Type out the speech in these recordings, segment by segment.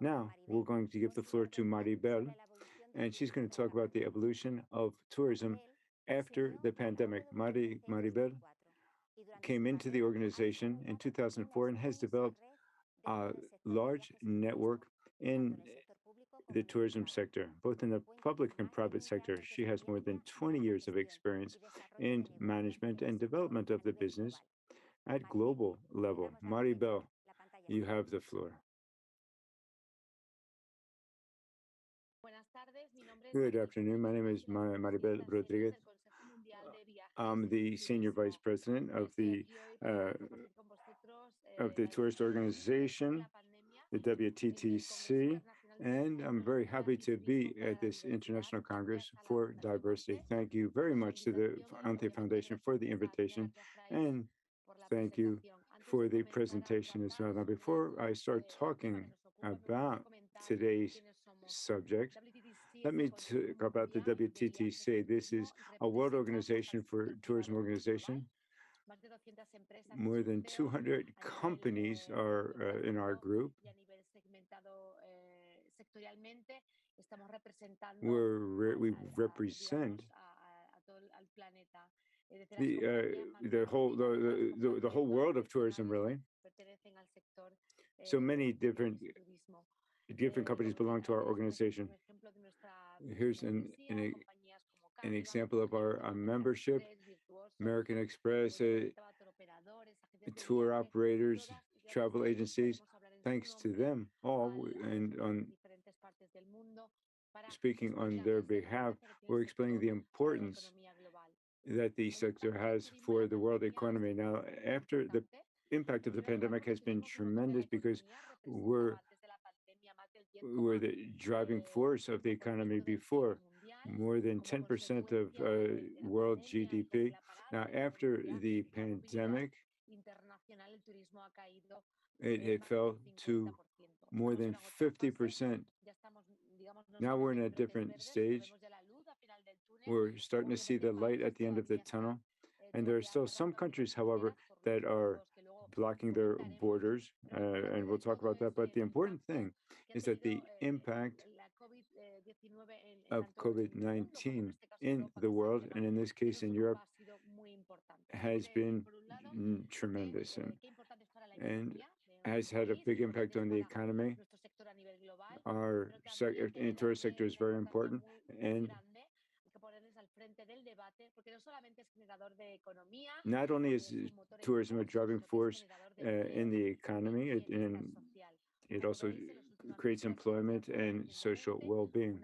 Now, we're going to give the floor to Maribel, and she's going to talk about the evolution of tourism after the pandemic. Maribel came into the organization in 2004 and has developed a large network in the tourism sector, both in the public and private sector. She has more than 20 years of experience in management and development of the business at global level. Maribel, you have the floor. Good afternoon. My name is Maribel Rodríguez. I'm the Senior Vice President uh, of the tourist organization, the WTTC, and I'm very happy to be at this International Congress for Diversity. Thank you very much to the Ante Foundation for the invitation, and thank you for the presentation as well. Now, before I start talking about today's subject, let me talk about the WTTC. This is a world organization for tourism organization. More than 200 companies are in our group. We represent the whole world of tourism, really. So many different companies belong to our organization. Here's an example of our membership: American Express, tour operators, travel agencies. Thanks to them all, and speaking on their behalf, we're explaining the importance that the sector has for the world economy. Now, after the impact of the pandemic has been tremendous because we're the driving force of the economy before, more than 10% of world GDP. Now, after the pandemic, it fell to more than 50%. Now we're in a different stage. We're starting to see the light at the end of the tunnel. And there are still some countries, however, that are blocking their borders, and we'll talk about that. But the important thing is that the impact of COVID-19 in the world, and in this case in Europe, has been tremendous and has had a big impact on the economy. Our tourist sector is very important, and not only is tourism a driving force in the economy, it also creates employment and social well-being.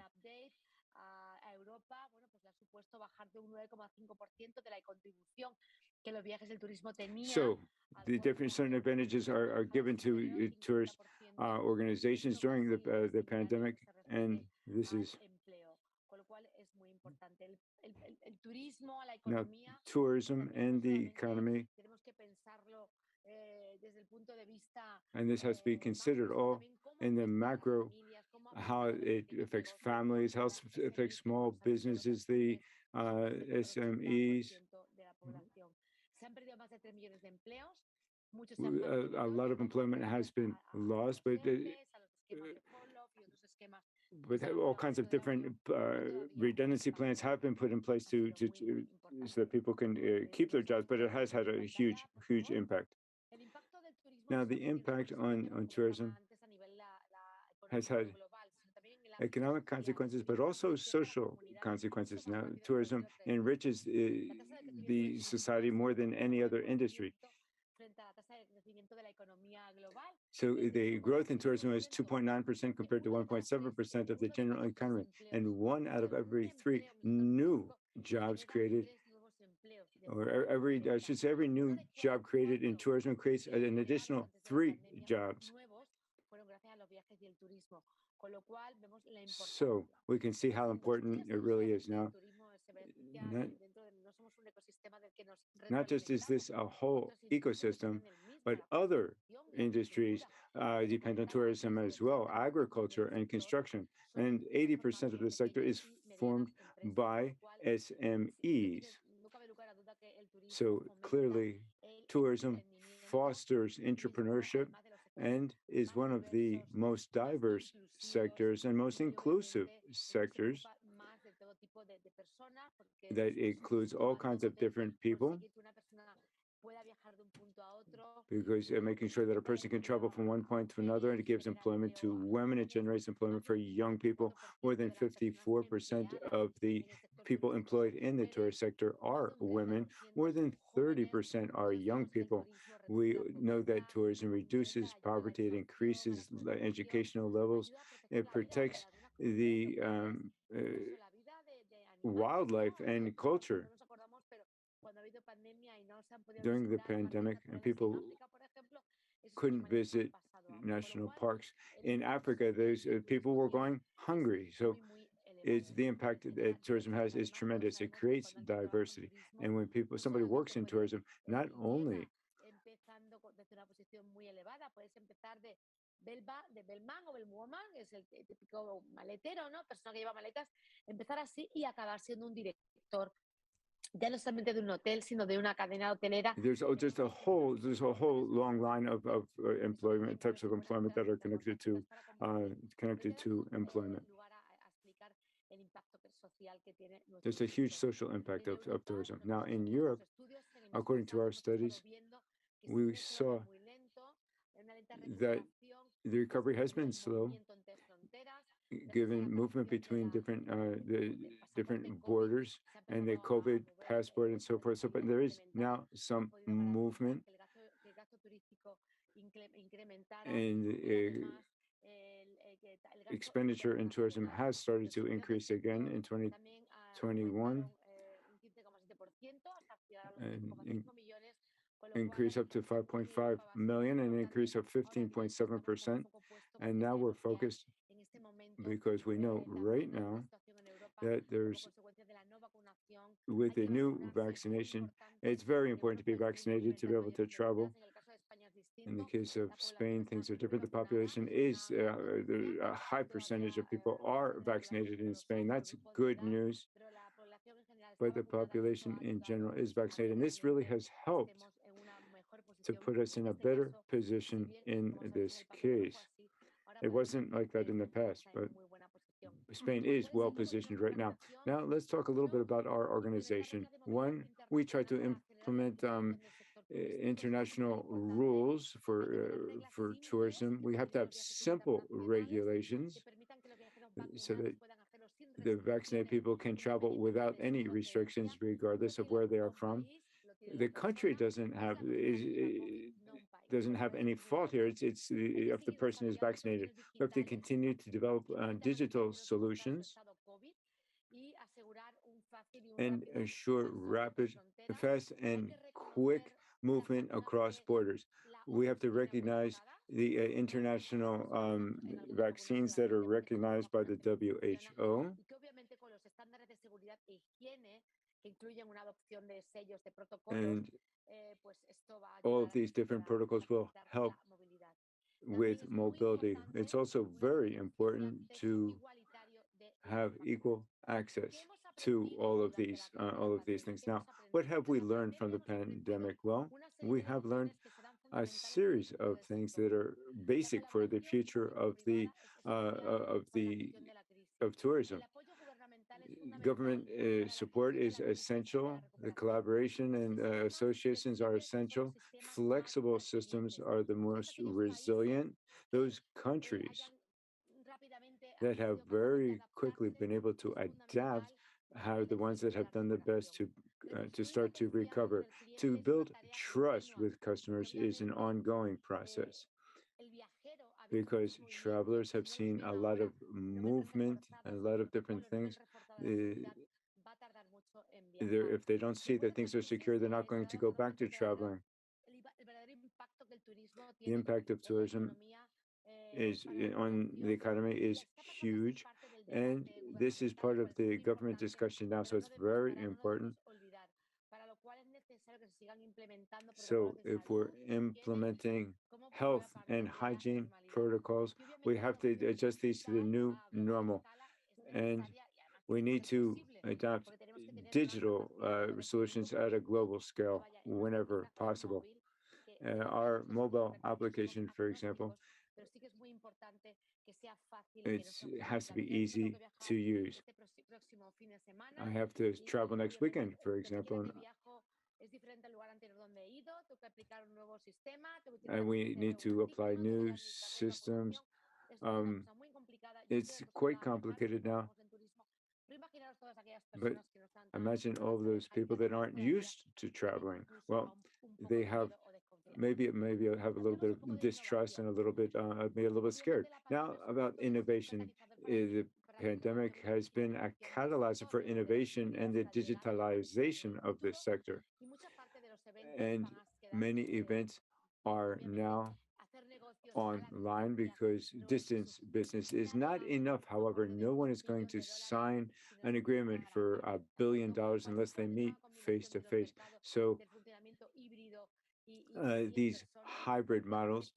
So the different certain advantages are given to tourist organizations during the pandemic, and this is now tourism and the economy, and this has to be considered all in the macro, how it affects families, how it affects small businesses, the SMEs. A lot of employment has been lost, but all kinds of different redundancy plans have been put in place to so that people can keep their jobs, but it has had a huge impact. Now, the impact on tourism has had economic consequences, but also social consequences. Now, tourism enriches the society more than any other industry. So the growth in tourism is 2.9% compared to 1.7% of the general economy, and 1 out of every 3 new jobs created, or every new job created in tourism creates an additional 3 jobs. So we can see how important it really is now. Not just is this a whole ecosystem, but other industries depend on tourism as well, agriculture and construction. And 80% of the sector is formed by SMEs. So clearly, tourism fosters entrepreneurship, and is one of the most diverse sectors and most inclusive sectors that includes all kinds of different people, because making sure that a person can travel from one point to another, and it gives employment to women. It generates employment for young people. More than 54% of the people employed in the tourist sector are women. More than 30% are young people. We know that tourism reduces poverty, it increases educational levels, it protects the wildlife and culture. During the pandemic, and people couldn't visit national parks. In Africa, those people were going hungry. So it's the impact that tourism has is tremendous. It creates diversity. And when somebody works in tourism, not only bellman o bellwoman, es el típico maletero, ¿no? Persona que lleva maletas, empezar así y acabar siendo un director, ya no solamente de un hotel, sino de una cadena hotelera. There's just a whole long line of employment types of employment that are connected to employment. There's a huge social impact of tourism. Now in Europe, according to our studies, we saw that the recovery has been slow, given movement between the different borders and the COVID passport and so forth. So, but there is now some movement, and expenditure in tourism has started to increase again in 2021, and increase up to 5.5 million, an increase of 15.7%. And now we're focused, because we know right now that there's, with the new vaccination, it's very important to be vaccinated to be able to travel. In the case of Spain, things are different. The population is, a high percentage of people are vaccinated in Spain. That's good news. But the population in general is vaccinated. And this really has helped to put us in a better position in this case. It wasn't like that in the past, but Spain is well positioned right now. Now, let's talk a little bit about our organization. One, we try to implement international rules for tourism. We have to have simple regulations so that the vaccinated people can travel without any restrictions, regardless of where they are from. The country doesn't have any fault here. It's if the person is vaccinated. We have to continue to develop digital solutions and assure rapid, fast, and quick movement across borders. We have to recognize the international vaccines that are recognized by the WHO. And all of these different protocols will help with mobility. It's also very important to have equal access to all of these things. Now, what have we learned from the pandemic? Well, we have learned a series of things that are basic for the future of tourism. Government support is essential. The collaboration and associations are essential. Flexible systems are the most resilient. Those countries that have very quickly been able to adapt are the ones that have done the best to start to recover. To build trust with customers is an ongoing process, because travelers have seen a lot of movement, a lot of different things. If they don't see that things are secure, they're not going to go back to traveling. The impact of tourism on the economy is huge, and this is part of the government discussion now, so it's very important. So if we're implementing health and hygiene protocols, we have to adjust these to the new normal, and we need to adopt digital solutions at a global scale whenever possible. Our mobile application, for example, it has to be easy to use. I have to travel next weekend, for example, and we need to apply new systems. It's quite complicated now, but imagine all of those people that aren't used to traveling. Well, they have maybe have a little bit of distrust and a little bit maybe a little bit scared. Now about innovation, the pandemic has been a catalyzer for innovation and the digitalization of this sector, and many events are now online because distance business is not enough. However, no one is going to sign an agreement for $1 billion unless they meet face to face. So these hybrid models,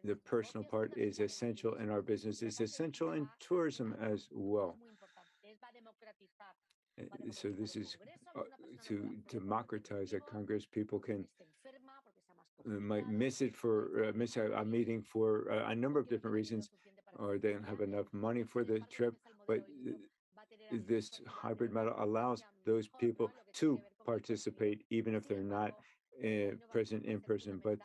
the personal part is essential in our business, is essential in tourism as well. So this is to democratize at Congress. People can might miss it for miss a meeting for a number of different reasons, or they don't have enough money for the trip. But this hybrid model allows those people to participate, even if they're not present in person. But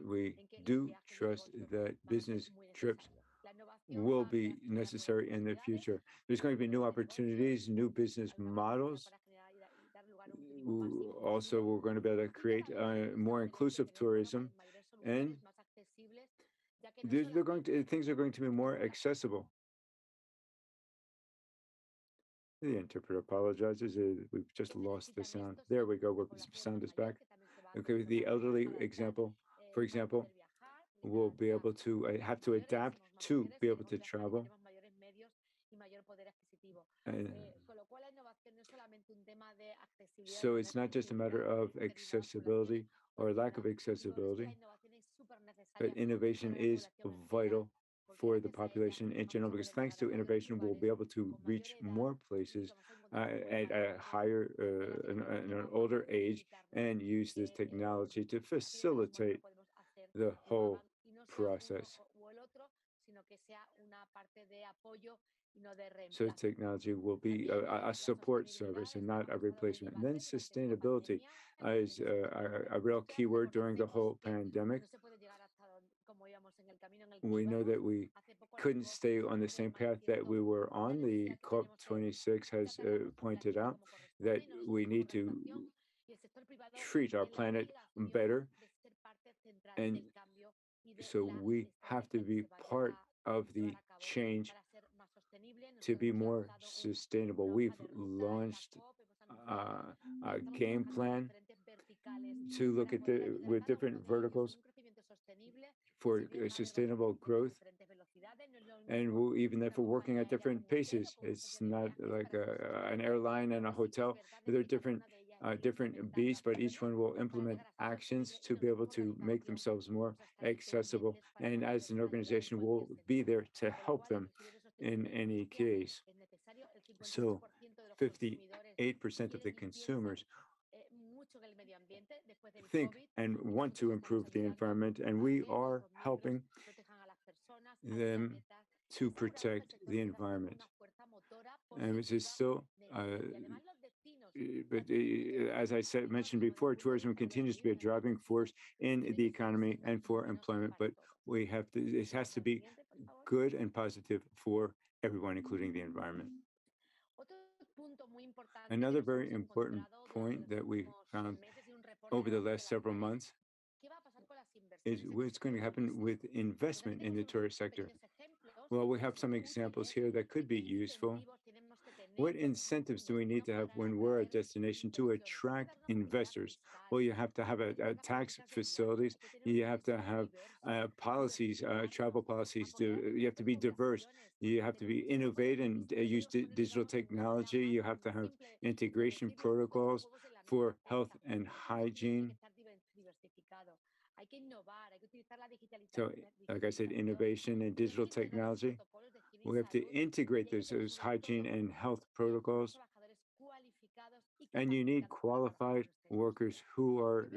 we do trust that business trips will be necessary in the future. There's going to be new opportunities, new business models. Also, we're going to be able to create more inclusive tourism, and things are going to be more accessible. The interpreter apologizes. We've just lost the sound. There we go. The sound is back. Okay, the elderly example, for example, will be able to have to adapt to be able to travel. And so it's not just a matter of accessibility or lack of accessibility, but innovation is vital for the population in general, because thanks to innovation, we'll be able to reach more places at a higher, in an older age, and use this technology to facilitate the whole process. So technology will be a support service and not a replacement. And then sustainability is a real keyword during the whole pandemic. We know that we couldn't stay on the same path that we were on. The COP26 has pointed out that we need to treat our planet better. And so we have to be part of the change to be more sustainable. We've launched a game plan to look at with different verticals for sustainable growth, and even if we're working at different paces, it's not like an airline and a hotel. They're different beasts, but each one will implement actions to be able to make themselves more accessible. And as an organization, we'll be there to help them in any case. So 58% of the consumers think and want to improve the environment, and we are helping them to protect the environment. And this is still, but as I mentioned before, tourism continues to be a driving force in the economy and for employment. But it has to be good and positive for everyone, including the environment. Another very important point that we found over the last several months is what's going to happen with investment in the tourist sector. Well, we have some examples here that could be useful. What incentives do we need to have when we're a destination to attract investors? Well, you have to have a tax facilities. You have to have policies, travel policies. You have to be diverse. You have to be innovative and use digital technology. You have to have integration protocols for health and hygiene. So, like I said, innovation and digital technology. We have to integrate those hygiene and health protocols. And you need qualified workers who are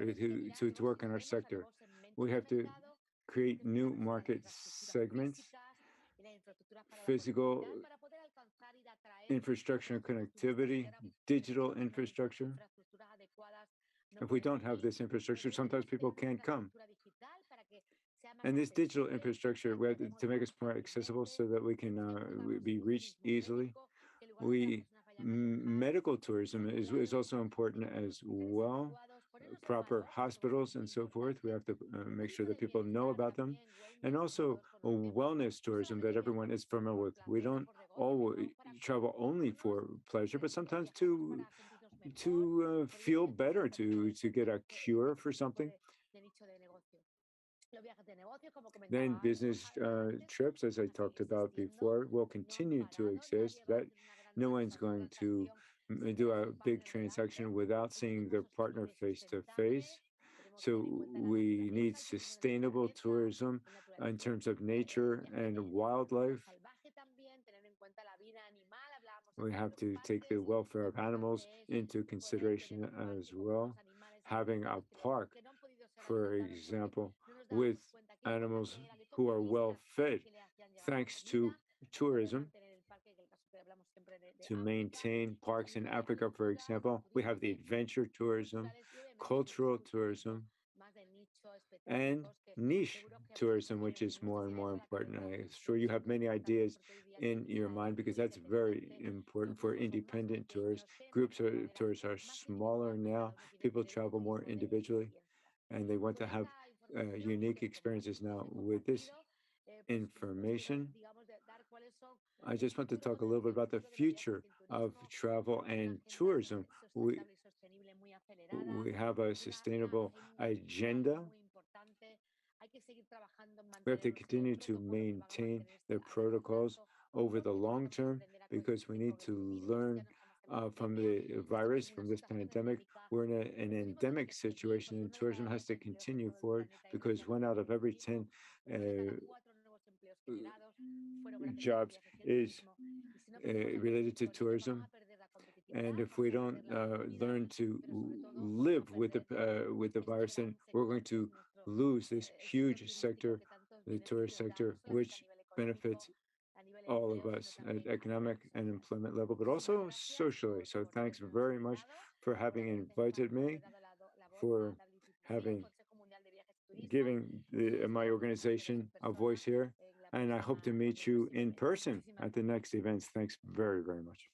to work in our sector. We have to create new market segments, physical infrastructure and connectivity, digital infrastructure. If we don't have this infrastructure, sometimes people can't come. And this digital infrastructure, we have to make us more accessible so that we can be reached easily. Medical tourism is also important as well. Proper hospitals and so forth. We have to make sure that people know about them, and also a wellness tourism that everyone is familiar with. We don't always travel only for pleasure, but sometimes to feel better, to get a cure for something. Then business trips, as I talked about before, will continue to exist. That no one's going to do a big transaction without seeing their partner face to face. So we need sustainable tourism in terms of nature and wildlife. We have to take the welfare of animals into consideration as well. Having a park, for example, with animals who are well fed, thanks to tourism. To maintain parks in Africa, for example, we have the adventure tourism, cultural tourism, and niche tourism, which is more and more important. I'm sure you have many ideas in your mind because that's very important for independent tourists. Groups of tourists are smaller now. People travel more individually, and they want to have unique experiences now. With this information, I just want to talk a little bit about the future of travel and tourism. We have a sustainable agenda. We have to continue to maintain the protocols over the long term because we need to learn from the virus, from this pandemic. We're in an endemic situation, and tourism has to continue forward because one out of every 10 jobs is related to tourism. And if we don't learn to live with the virus, then we're going to lose this huge sector, the tourist sector, which benefits all of us at economic and employment level, but also socially. So thanks very much for having invited me, for having giving my organization a voice here. And I hope to meet you in person at the next events. Thanks very, very much.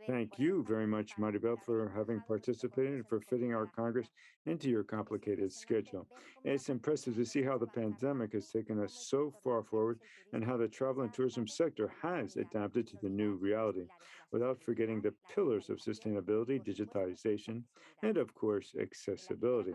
Thank you very much, Maribel, for having participated and for fitting our Congress into your complicated schedule. It's impressive to see how the pandemic has taken us so far forward and how the travel and tourism sector has adapted to the new reality, without forgetting the pillars of sustainability, digitization, and of course, accessibility.